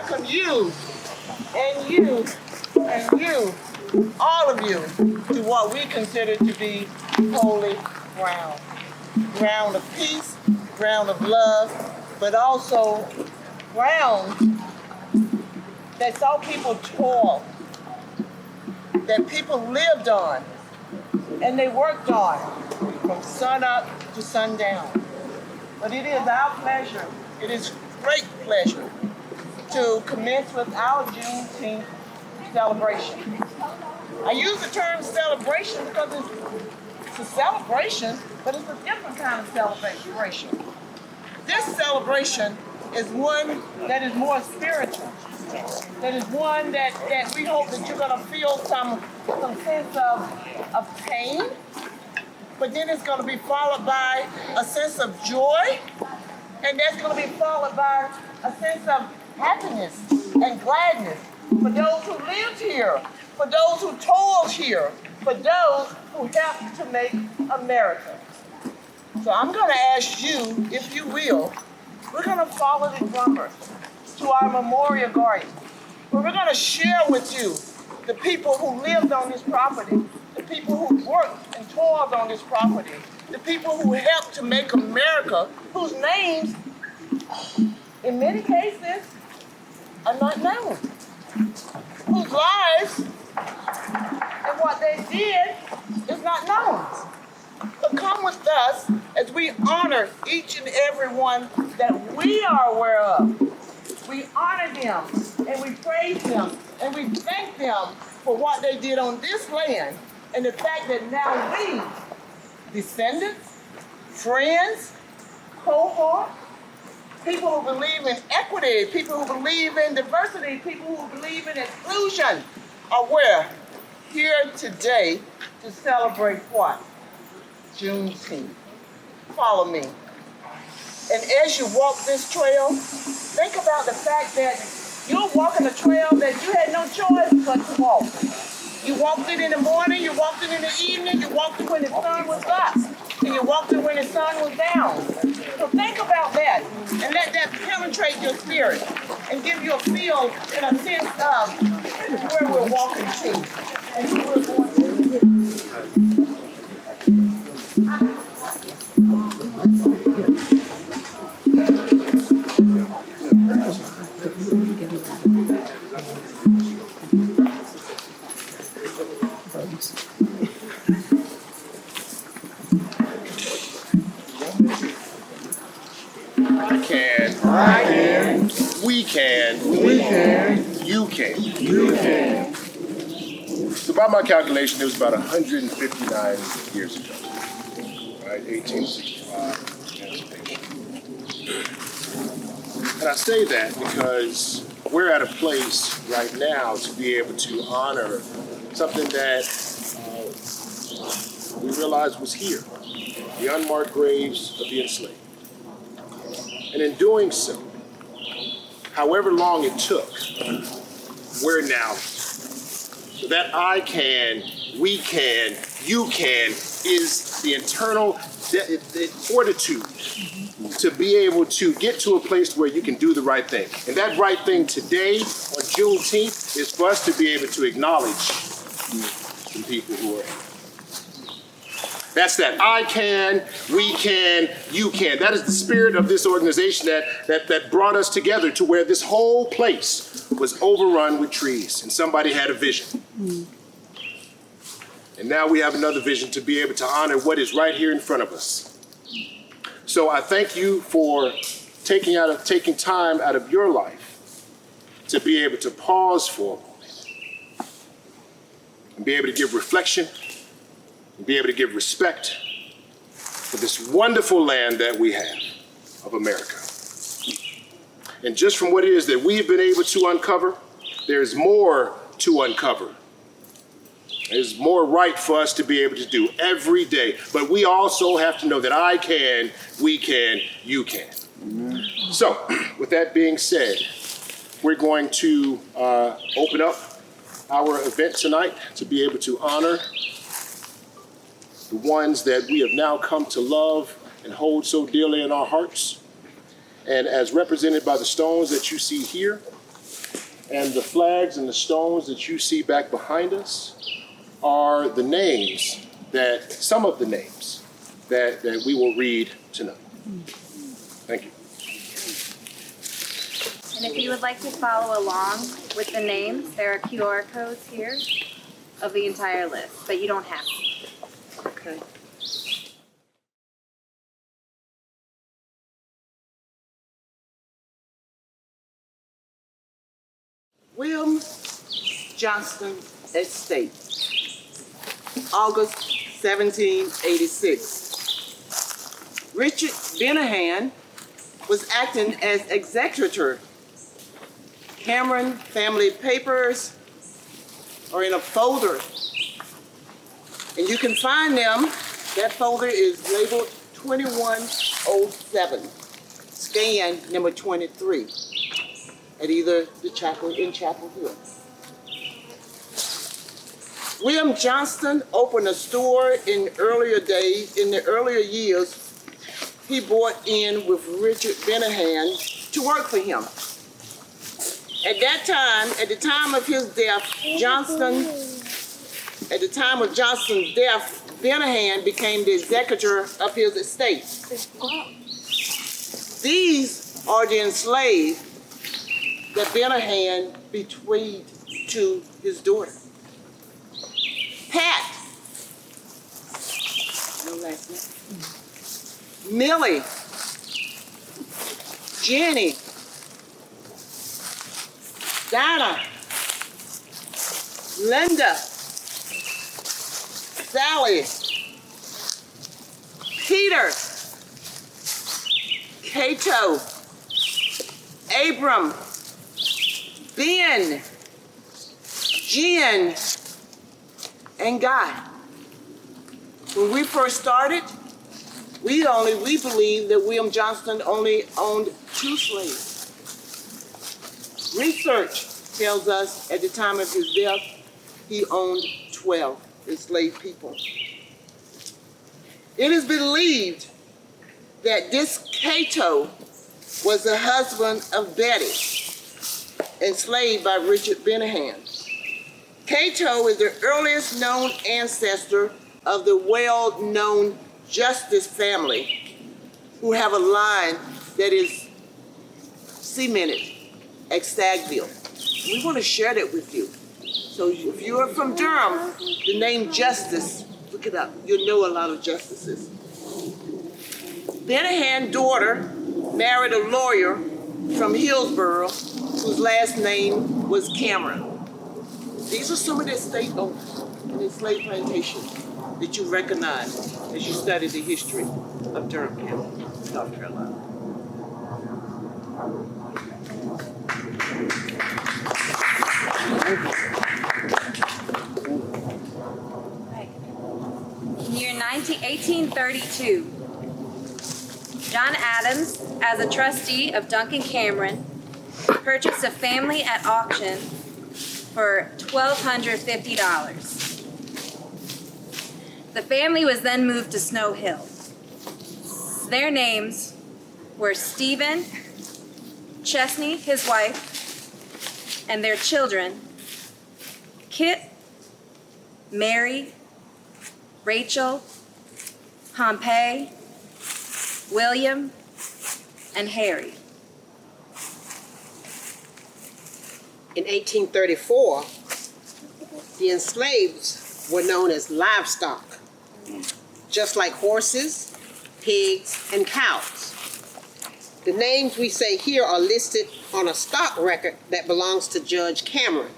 welcome you and you and you, all of you, to what we consider to be holy ground. Ground of peace, ground of love, but also ground that saw people toil, that people lived on, and they worked on from sun up to sundown. But it is our pleasure, it is great pleasure to commence with our Juneteenth celebration. I use the term celebration because it's a celebration, but it's a different kind of celebration. This celebration is one that is more spiritual. That is one that we hope that you're going to feel some sense of pain, but then it's going to be followed by a sense of joy, and that's going to be followed by a sense of happiness and gladness for those who lived here, for those who toiled here, for those who helped to make America. So I'm going to ask you, if you will, we're going to follow the drummer to our memorial garden, where we're going to share with you the people who lived on this property, the people who worked and toiled on this property, the people who helped to make America, whose names, in many cases, are not known, whose lives and what they did is not known. But come with us as we honor each and every one that we are aware of. We honor them and we praise them and we thank them for what they did on this land and the fact that now we, descendants, friends, cohort, people who believe in equity, people who believe in diversity, people who believe in inclusion, are here today to celebrate what? Juneteenth. Follow me. And as you walk this trail, think about the fact that you're walking a trail that you had no choice but to walk. You walked it in the morning, you walked it in the evening, you walked it when the sun was up, and you walked it when the sun was down. So think about that, and let that penetrate your spirit, and give you a feel and a sense of where we're walking to, and who we're going to. I can. We can. You can. So by my calculation, it was about 159 years ago, right? 1865, emancipation. And I say that because we're at a place right now to be able to honor something that we realized was here, the unmarked graves of the enslaved. And in doing so, however long it took, we're now. So that I can, we can, you can is the internal fortitude to be able to get to a place where you can do the right thing. And that right thing today on Juneteenth is for us to be able to acknowledge the people who are. That's that I can, we can, you can. That is the spirit of this organization that brought us together to where this whole place was overrun with trees and somebody had a vision. And now we have another vision to be able to honor what is right here in front of us. So I thank you for taking time out of your life to be able to pause for a moment and be able to give reflection and be able to give respect for this wonderful land that we have of America. And just from what it is that we've been able to uncover, there's more to uncover. There's more right for us to be able to do every day. But we also have to know that I can, we can, you can. So, with that being said, we're going to open up our event tonight to be able to honor the ones that we have now come to love and hold so dearly in our hearts. And as represented by the stones that you see here, And the flags and the stones that you see back behind us are the names some of the names that we will read tonight. Thank you. And if you would like to follow along with the names, there are QR codes here of the entire list, but you don't have to. Okay. William Johnston Estate, August 1786. Richard Benahan was acting as executor. Cameron family papers are in a folder, and you can find them. That folder is labeled 2107, scan number 23, at either the chapel in Chapel Hill. William Johnston opened a store in the earlier years. He brought in with Richard Benahan to work for him. At the time of Johnston's death, Benahan became the executor of his estate. These are the enslaved that Benahan bequeathed to his daughter. Pat, no last name. Millie, Jenny, Donna, Linda, Sally, Peter, Cato, Abram, Ben, Jen, and Guy. When we first started, we believed that William Johnston only owned 2 slaves. Research tells us at the time of his death, he owned 12 enslaved people. It is believed that this Cato was the husband of Betty, enslaved by Richard Benahan. Cato is the earliest known ancestor of the well-known Justice family, who have a line that is cemented at Stagville. We want to share that with you. So if you are from Durham, the name Justice, look it up. You'll know a lot of justices. Benahan's daughter married a lawyer from Hillsborough whose last name was Cameron. These are some of the estate owners in the slave plantation that you recognize as you study the history of Durham County, North Carolina. In the year 1832, John Adams, as a trustee of Duncan Cameron, purchased a family at auction for $1,250. The family was then moved to Snow Hill. Their names were Stephen, Chesney, his wife, and their children, Kit, Mary, Rachel, Pompey, William, and Harry. In 1834, the enslaved were known as livestock, just like horses, pigs, and cows. The names we say here are listed on a stock record that belongs to Judge Cameron.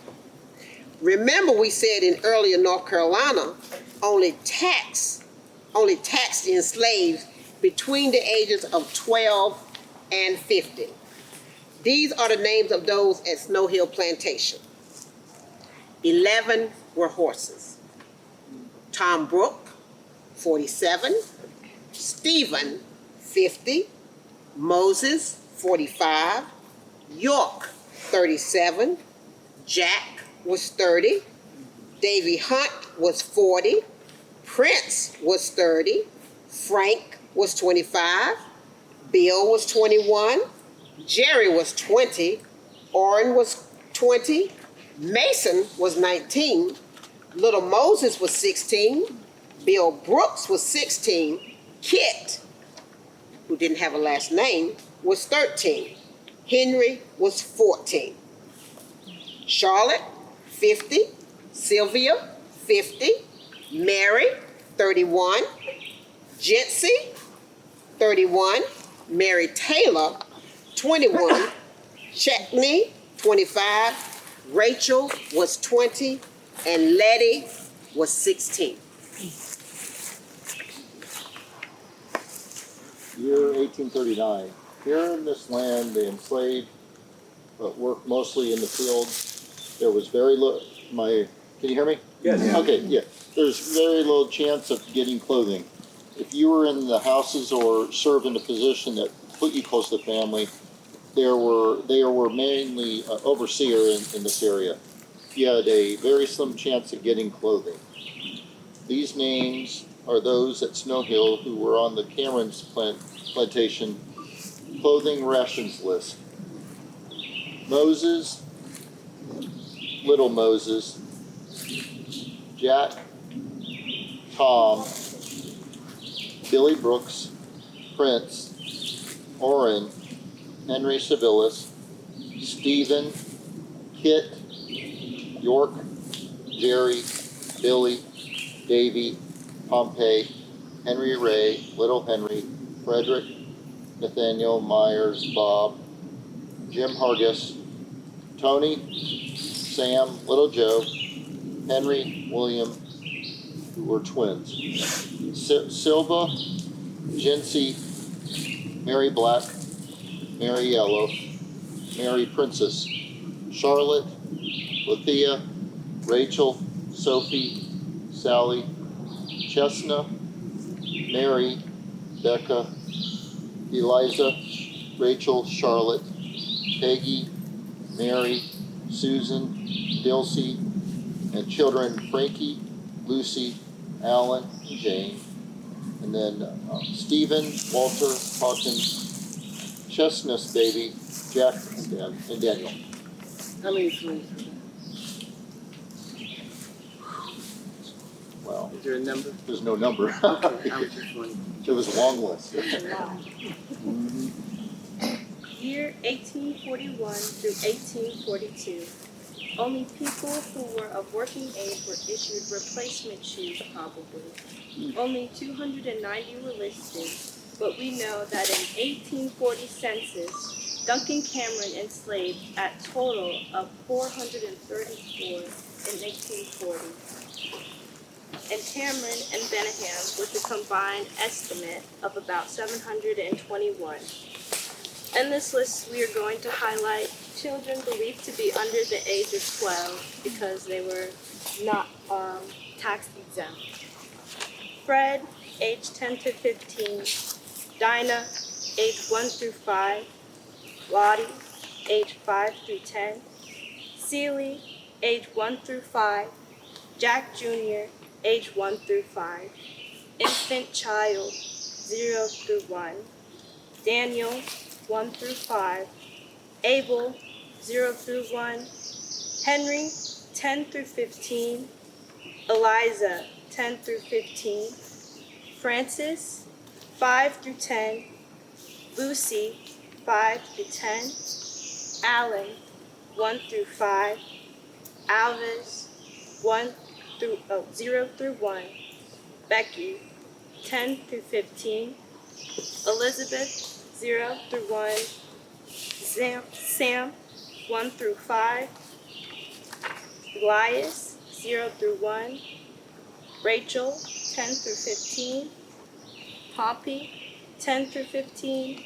Remember, we said in earlier North Carolina, only taxed the enslaved between the ages of 12 and 50. These are the names of those at Snow Hill Plantation. 11 were horses. Tom Brooke, 47, Stephen, 50, Moses, 45, York, 37, Jack was 30, Davy Hunt was 40, Prince was 30, Frank was 25, Bill was 21, Jerry was 20, Orrin was 20. Mason was 19. Little Moses was 16. Bill Brooks was 16. Kit, who didn't have a last name, was 13. Henry was 14. Charlotte, 50. Sylvia, 50. Mary, 31. Jitsi, 31. Mary Taylor, 21. Chetney, 25. Rachel was 20. And Letty was 16. Year 1839. Here in this land, the enslaved worked mostly in the fields. There was very little. Can you hear me? Yes. Yeah. Okay. Yeah. There's very little chance of getting clothing. If you were in the houses or served in a position that put you close to family, they were mainly overseer in this area. You had a very slim chance of getting clothing. These names are those at Snow Hill who were on the Cameron's plantation clothing rations list. Moses, Little Moses, Jack, Tom, Billy Brooks, Prince, Orrin, Henry Civilis, Stephen, Kit, York, Jerry, Billy, Davy, Pompey, Henry Ray, Little Henry, Frederick, Nathaniel, Myers, Bob, Jim Hargis, Tony, Sam, Little Joe, Henry, William, who were twins, Silva, Jincy, Mary Black, Mary Yellow, Mary Princess, Charlotte, Lethea, Rachel, Sophie, Sally, Chestnut, Mary, Becca, Eliza, Rachel, Charlotte, Peggy, Mary, Susan, Dilsey, and children Frankie, Lucy, Alan, and Jane, and then Stephen, Walter, Hawkins, Chestnut's baby, Jack, and Daniel. How many twins? Wow. Is there a number? There's no number. Okay, I was just wondering. It was a long list. Year 1841 through 1842. Only people who were of working age were issued replacement shoes, probably. Only 290 were listed, but we know that in 1840 census, Duncan Cameron enslaved a total of 434 in 1840. And Cameron and Benham with a combined estimate of about 721. In this list, we are going to highlight children believed to be under the age of 12 because they were not tax exempt. Fred, age 10 to 15. Dinah, age 1 through 5. Lottie, age 5 through 10. Celie, age 1 through 5. Jack Jr., age 1 through 5. Infant child, 0 through 1. Daniel, 1 through 5. Abel, 0 through 1. Henry, 10 through 15. Eliza, 10 through 15. Francis, 5 through 10. Lucy, 5 through 10. Alan, 1 through 5. Alvis, 0 through 1. Becky, 10 through 15. Elizabeth, 0 through 1. Sam, 1 through 5. Elias, 0 through 1. Rachel, 10 through 15. Poppy, 10 through 15.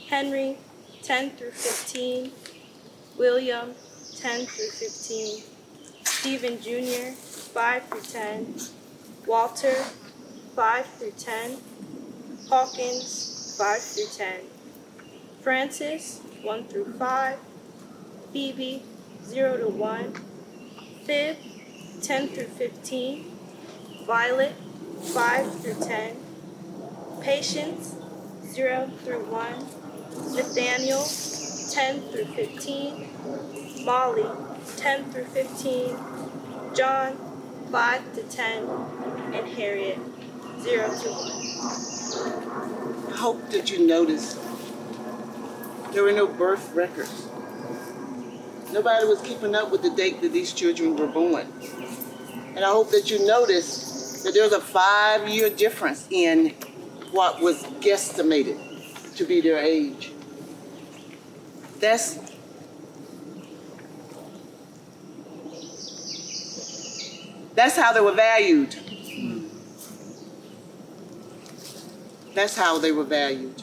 Henry, 10 through 15. William, 10 through 15. Stephen Jr., 5 through 10. Walter, 5 through 10. Hawkins, 5 through 10. Francis, 1 through 5. Phoebe, 0 to 1. Fib, 10 through 15. Violet, 5 through 10. Patience, 0 through 1. Nathaniel, 10 through 15, Molly, 10 through 15, John, 5 to 10, and Harriet, 0 to 1. I hope that you noticed there were no birth records. Nobody was keeping up with the date that these children were born. And I hope that you noticed that there's a 5-year difference in what was guesstimated to be their age. That's how they were valued. That's how they were valued.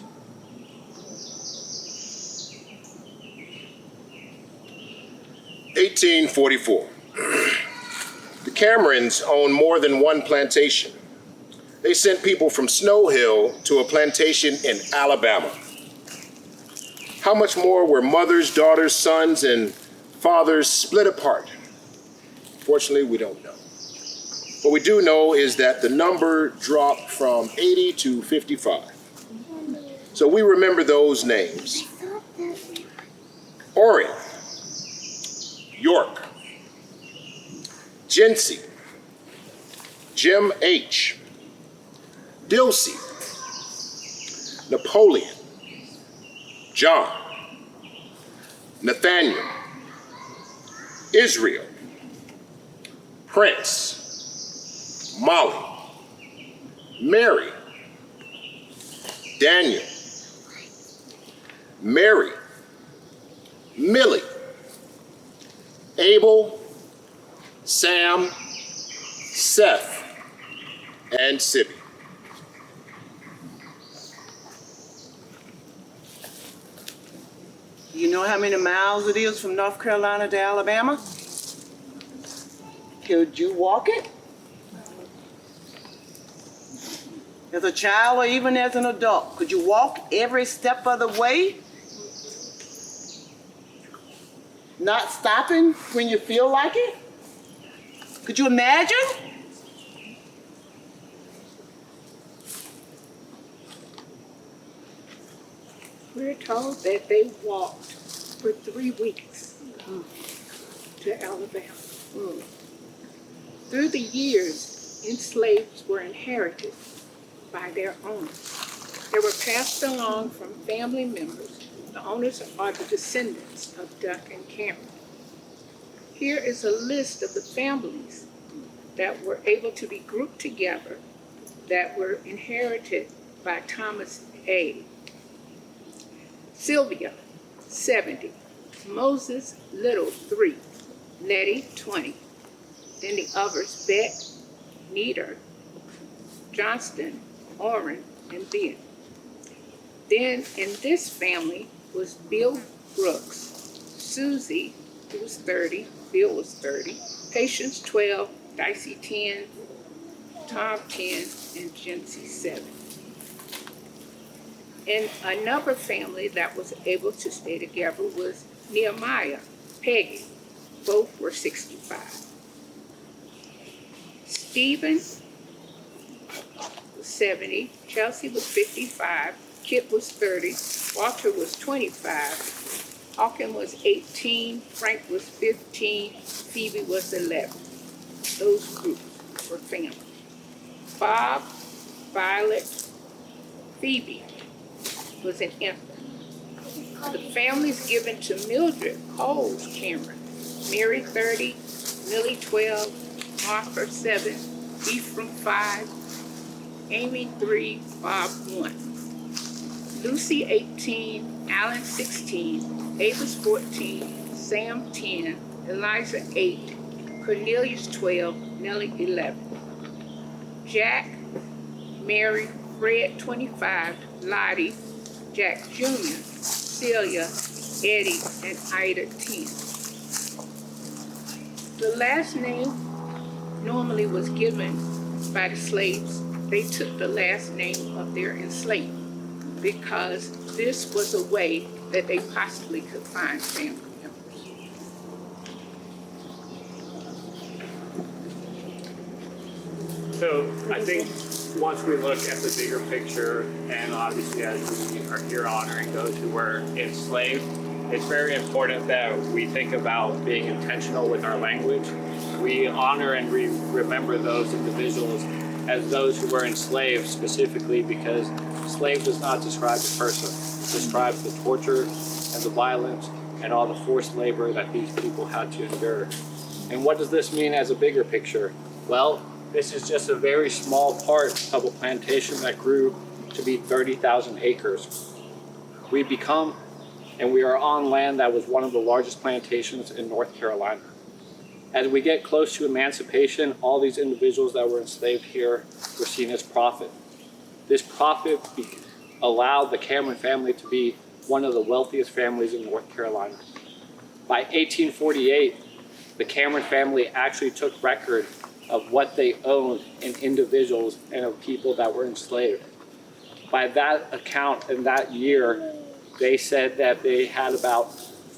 (1844). The Camerons owned more than one plantation. They sent people from Snow Hill to a plantation in Alabama. How much more were mothers, daughters, sons, and fathers split apart? Fortunately, we don't know. What we do know is that the number dropped from 80 to 55. So we remember those names. Orion, York, Jency, Jim H., Dilsey, Napoleon, John, Nathaniel, Israel, Prince, Molly, Mary, Daniel, Mary, Millie, Abel, Sam, Seth, and Sibby. You know how many miles it is from North Carolina to Alabama? Could you walk it? As a child or even as an adult, could you walk every step of the way? Not stopping when you feel like it? Could you imagine? We're told that they walked for 3 weeks to Alabama. Through the years, enslaved were inherited by their owners. They were passed along from family members. The owners are the descendants of Duck and Cameron. Here is a list of the families that were able to be grouped together that were inherited by Thomas A. Sylvia, 70. Moses Little, 3. Nettie, 20. Then the others, Beck, Neater, Johnston, Orrin, and Ben. Then in this family was Bill Brooks, Susie, who was 30, Bill was 30, Patience, 12, Dicey, 10, Tom, 10, and Jency, 7. And another family that was able to stay together was Nehemiah, Peggy. Both were 65. Stephen was 70, Chelsea was 55, Kip was 30, Walter was 25, Hawkins was 18, Frank was 15, Phoebe was 11. Those groups were family. Bob, Violet, Phoebe was an infant. The families given to Mildred Coles Cameron, Mary 30, Millie 12, Martha 7, Ephraim 5, Amy 3, Bob 1. Lucy 18, Alan 16, Avis 14, Sam 10, Eliza 8, Cornelius 12, Nellie 11. Jack, Mary, Fred 25, Lottie, Jack Jr., Celia, Eddie, and Ida 10. The last name normally was given by the slaves. They took the last name of their enslaved because this was a way that they possibly could find family members. So I think once we look at the bigger picture, and obviously as we are here honoring those who were enslaved, it's very important that we think about being intentional with our language. We honor and remember those individuals as those who were enslaved, specifically because slave does not describe the person. It describes the torture and the violence and all the forced labor that these people had to endure. And what does this mean as a bigger picture? Well, this is just a very small part of a plantation that grew to be 30,000 acres. We are on land that was one of the largest plantations in North Carolina. As we get close to emancipation, all these individuals that were enslaved here were seen as profit. This profit allowed the Cameron family to be one of the wealthiest families in North Carolina. By 1848, the Cameron family actually took record of what they owned in individuals and of people that were enslaved. By that account in that year, they said that they had about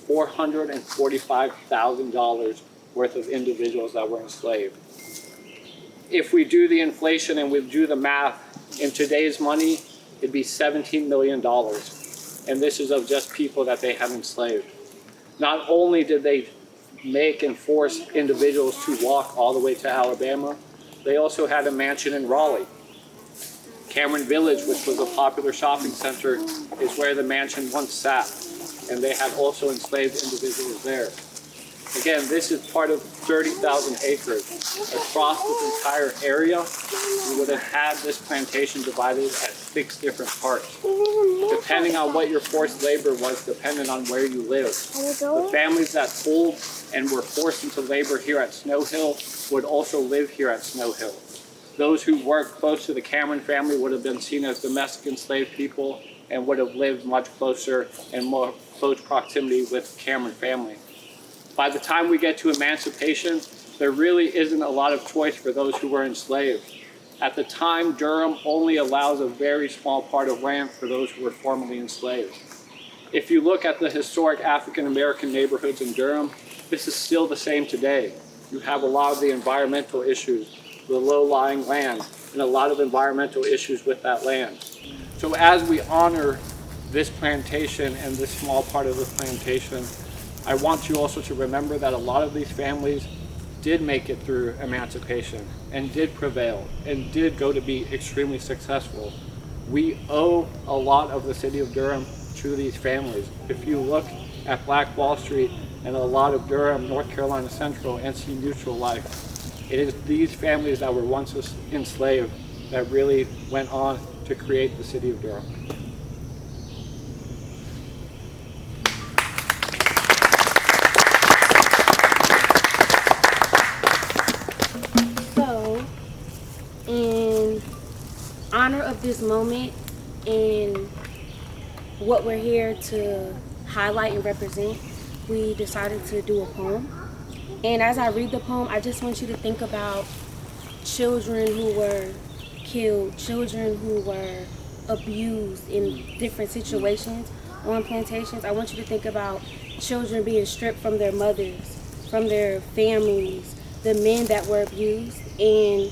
$445,000 worth of individuals that were enslaved. If we do the inflation and we do the math, in today's money, it'd be $17 million. And this is of just people that they had enslaved. Not only did they make and force individuals to walk all the way to Alabama, they also had a mansion in Raleigh. Cameron Village, which was a popular shopping center, is where the mansion once sat, and they had also enslaved individuals there. Again, this is part of 30,000 acres. Across this entire area, we would have had this plantation divided at 6 different parts. Depending on what your forced labor was, dependent on where you lived. The families that pulled and were forced into labor here at Snow Hill would also live here at Snow Hill. Those who worked close to the Cameron family would have been seen as domestic enslaved people and would have lived much closer and more close proximity with the Cameron family. By the time we get to emancipation, there really isn't a lot of choice for those who were enslaved. At the time, Durham only allows a very small part of land for those who were formerly enslaved. If you look at the historic African American neighborhoods in Durham, this is still the same today. You have a lot of the environmental issues, the low-lying land, and a lot of environmental issues with that land. So as we honor this plantation and this small part of the plantation, I want you also to remember that a lot of these families did make it through emancipation and did prevail and did go to be extremely successful. We owe a lot of the city of Durham to these families. If you look at Black Wall Street and a lot of Durham, North Carolina Central, NC Mutual Life, it is these families that were once enslaved that really went on to create the city of Durham. So, in honor of this moment and what we're here to highlight and represent, we decided to do a poem. And as I read the poem, I just want you to think about children who were killed, children who were abused in different situations on plantations. I want you to think about children being stripped from their mothers, from their families, the men that were abused, and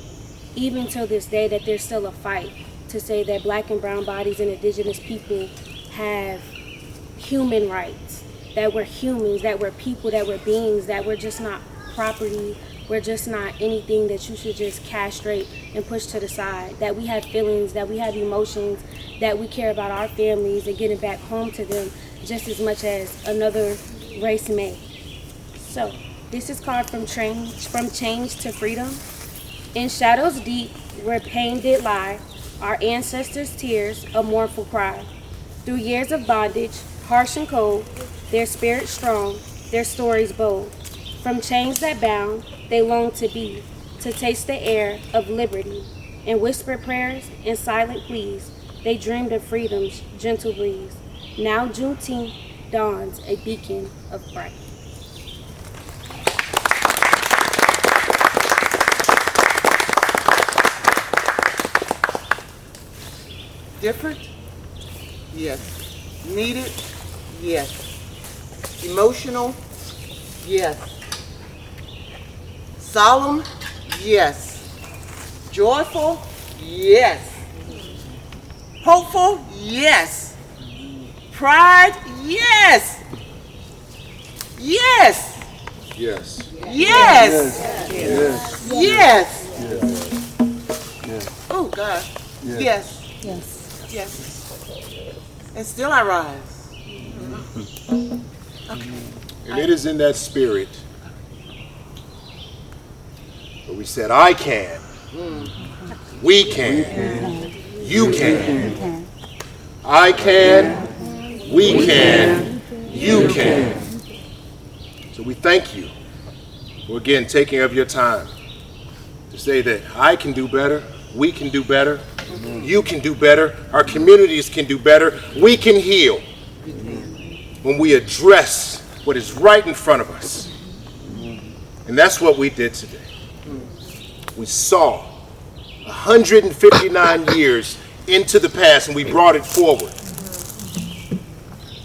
even till this day that there's still a fight to say that Black and brown bodies and indigenous people have human rights, that we're humans, that we're people, that we're beings, that we're just not property, we're just not anything that you should just castrate and push to the side, that we have feelings, that we have emotions, that we care about our families and getting back home to them just as much as another race may. So, this is called From Change to Freedom. In shadows deep, where pain did lie, our ancestors' tears, a mournful cry. Through years of bondage, harsh and cold, their spirit strong, their stories bold. From chains that bound, they longed to be, to taste the air of liberty. In whispered prayers and silent pleas, they dreamed of freedom's gentle breeze. Now Juneteenth dawns a beacon of bright. Different? Yes. Needed? Yes. Emotional? Yes. Solemn? Yes. Joyful? Yes. Hopeful? Yes. Pride? Yes. Yes. Yes. Yes. Yes. Oh God. Yes. Yes. Yes. And still I rise. And it is in that spirit where we said, I can, we can, you can. I can, we can, you can. So we thank you for again taking up your time to say that I can do better, we can do better, you can do better, our communities can do better, we can heal when we address what is right in front of us. And that's what we did today. We saw 159 years into the past and we brought it forward.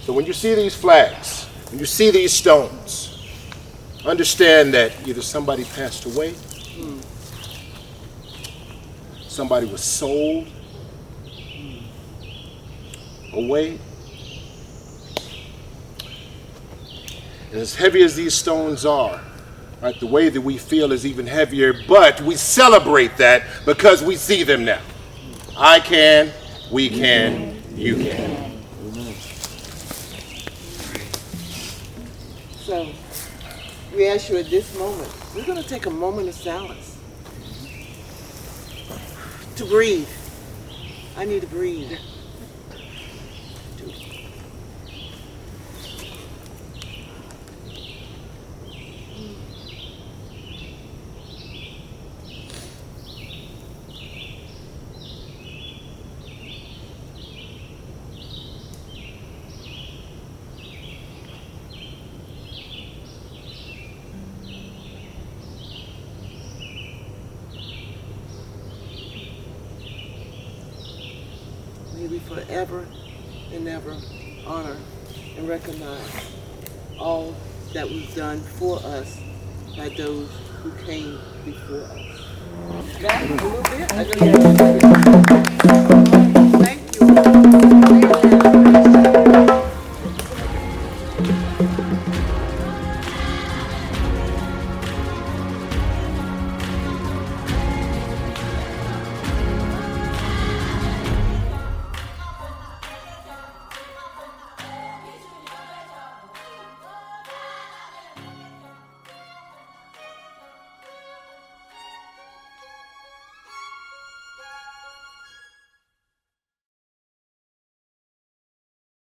So when you see these flags, when you see these stones, understand that either somebody passed away, somebody was sold away. And as heavy as these stones are, right, the way that we feel is even heavier, but we celebrate that because we see them now. I can, we can, you can. So we ask you at this moment, we're going to take a moment of silence to breathe. I need to breathe. May we forever and ever honor and recognize all that was done for us by those who came before us. Back a little bit. I know you have to do it.